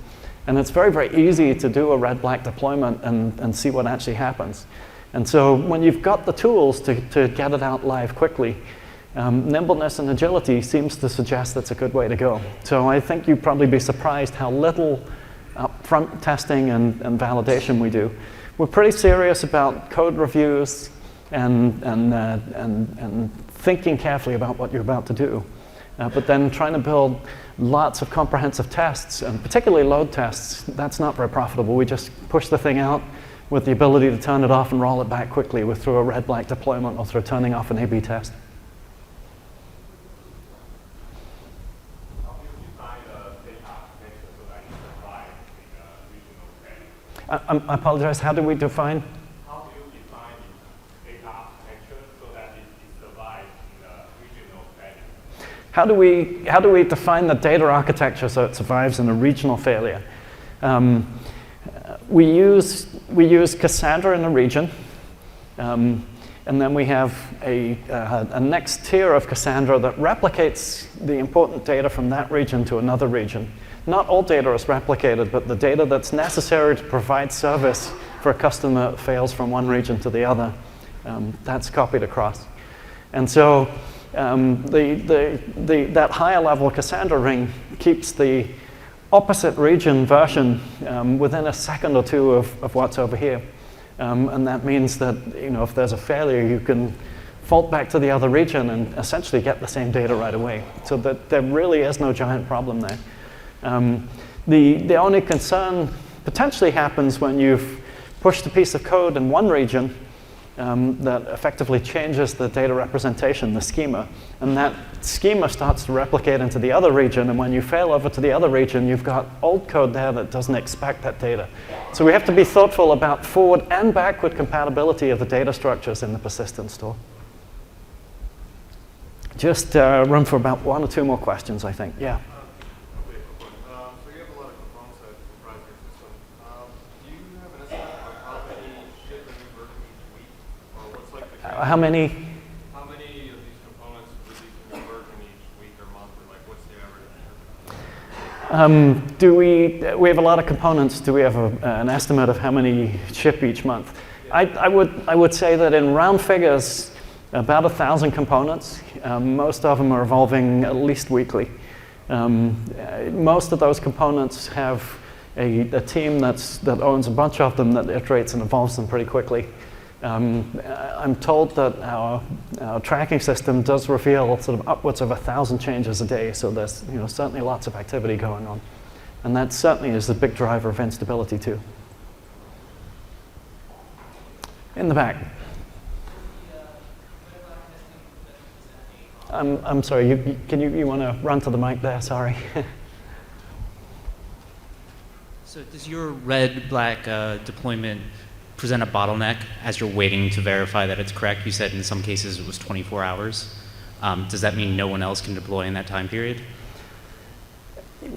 And it's very, very easy to do a RedBlack deployment and see what actually happens. And so when you've got the tools to get it out live quickly, Nimbleness and agility seems to suggest that's a good way to go. So I think you'd probably be surprised how little upfront testing and validation we do. We're pretty serious about code reviews and thinking carefully about what you're about to do. But then trying to build lots of comprehensive tests, and particularly load tests, that's not very profitable. We just push the thing out with the ability to turn it off and roll it back quickly through a RedBlack deployment or through turning off an A/B test. I apologize, how do we define? How do you define the data architecture so that it survives in the regional failure? How do we define the data architecture so it survives in a regional failure? We use Cassandra in the region, and then we have a next tier of Cassandra that replicates the important data from that region to another region. Not all data is replicated, but the data that's necessary to provide service for a customer that fails from one region to the other, that's copied across. And so that higher level Cassandra ring keeps the opposite region version within a second or two of what's over here. And that means that if there's a failure, you can fault back to the other region and essentially get the same data right away. So that there really is no giant problem there. The only concern potentially happens when you've pushed a piece of code in one region that effectively changes the data representation, the schema, and that schema starts to replicate into the other region, and when you fail over to the other region, you've got old code there that doesn't expect that data. So we have to be thoughtful about forward and backward compatibility of the data structures in the persistence store. Just room for about one or two more questions, I think. Yeah. So you have a lot of components that comprise your system. Do you have an estimate of how many ship a new version each week? Or what's like the How many? How many of these components release a new version each week or month? Or like what's the average? We have a lot of components. Do we have an estimate of how many ship each month? I would say that in round figures, about 1,000 components. Most of them are evolving at least weekly. Most of those components have a team that owns a bunch of them that iterates and evolves them pretty quickly. I'm told that our tracking system does reveal sort of upwards of 1,000 changes a day, so there's certainly lots of activity going on. And that certainly is a big driver of instability too. In the back. I'm sorry, you want to run to the mic there? Sorry. So does your RedBlack deployment present a bottleneck as you're waiting to verify that it's correct? You said in some cases it was 24 hours. Does that mean no one else can deploy in that time period?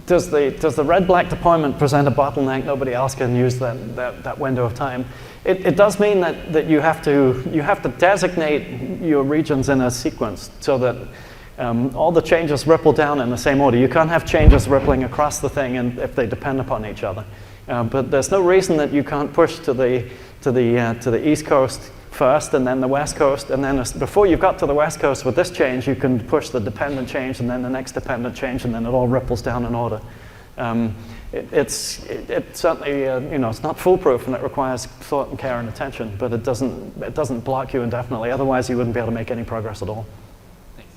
Does the RedBlack deployment present a bottleneck? Nobody else can use that window of time. It does mean that you have to designate your regions in a sequence so that all the changes ripple down in the same order. You can't have changes rippling across the thing and if they depend upon each other. But there's no reason that you can't push to the East Coast first and then the West Coast, and then before you've got to the West Coast with this change, you can push the dependent change and then the next dependent change, and then it all ripples down in order. It's certainly it's not foolproof, and it requires thought and care and attention, but it doesn't block you indefinitely. Otherwise, you wouldn't be able to make any progress at all. Thanks.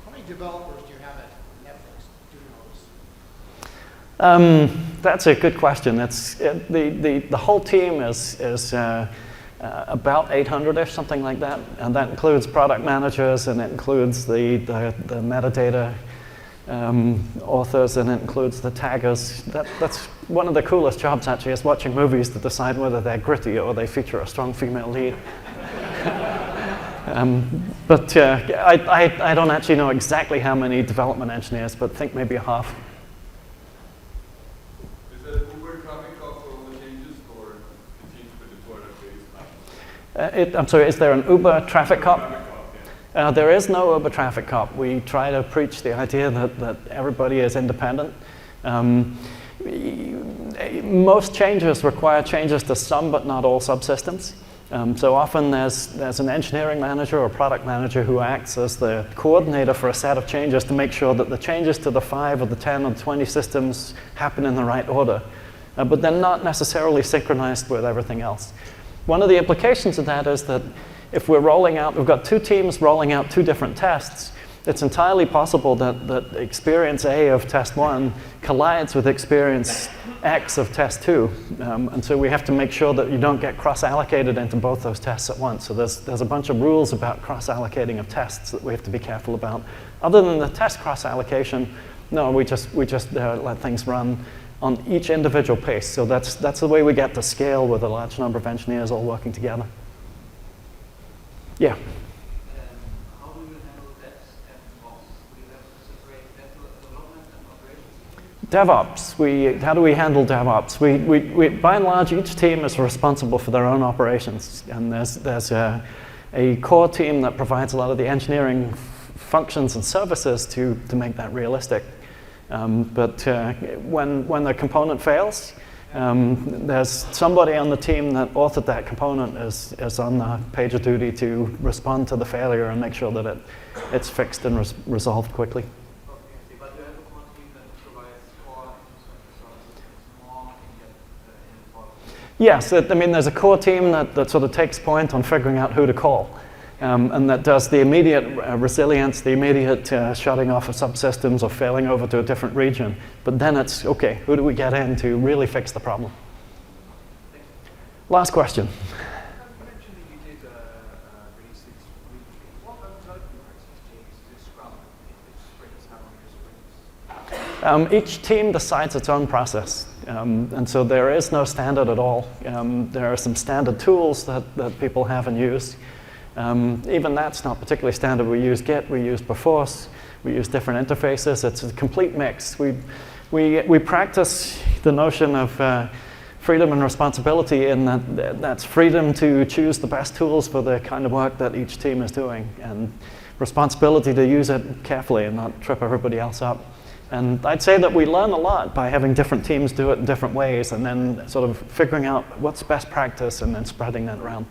How many developers do you have at Netflix? Do you know? That's a good question. The whole team is about 800-ish, something like that, and that includes product managers, and it includes the metadata authors, and it includes the taggers. That's one of the coolest jobs, actually, is watching movies to decide whether they're gritty or they feature a strong female lead. But I don't actually know exactly how many development engineers, but think maybe a half. Is that Uber traffic cop for all the changes, or the change for deployed at base? I'm sorry, is there an Uber traffic cop? There is no Uber traffic cop. We try to preach the idea that everybody is independent. Most changes require changes to some but not all subsystems. So often there's an engineering manager or product manager who acts as the coordinator for a set of changes to make sure that the changes to the 5 or the 10 or the 20 systems happen in the right order. But they're not necessarily synchronized with everything else. One of the implications of that is that if we're rolling out, we've got 2 teams rolling out 2 different tests, it's entirely possible that experience A of test 1 collides with experience X of test 2. And so we have to make sure that you don't get cross-allocated into both those tests at once. So there's a bunch of rules about cross-allocating of tests that we have to be careful about. Other than the test cross-allocation, no, we just let things run on each individual pace. So that's the way we get to scale with a large number of engineers all working together. Yeah. How do you handle devs and ops? Do you have to separate development and operations? DevOps. How do we handle DevOps? We by and large, each team is responsible for their own operations, and there's a core team that provides a lot of the engineering functions and services to make that realistic. But when the component fails, there's somebody on the team that authored that component is on the page of duty to respond to the failure and make sure that it's fixed and resolved quickly. Okay, but you have a core team that provides core infrastructure services more in Yes, I mean there's a core team that sort of takes point on figuring out who to call. And that does the immediate resilience, the immediate shutting off of subsystems or failing over to a different region. But then it's, okay, who do we get in to really fix the problem? Last question. You mentioned that you did release 6 weekly. What development practices do you use to Scrum? If it's sprints, how long are sprints? Each team decides its own process. And so there is no standard at all. There are some standard tools that people have and use. Even that's not particularly standard. We use Git, we use Perforce, we use different interfaces. It's a complete mix. We practice the notion of freedom and responsibility in that's freedom to choose the best tools for the kind of work that each team is doing, and responsibility to use it carefully and not trip everybody else up. And I'd say that we learn a lot by having different teams do it in different ways and then sort of figuring out what's best practice and then spreading that around.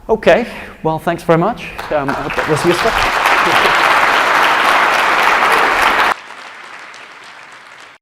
Okay, well, thanks very much. I hope that was useful.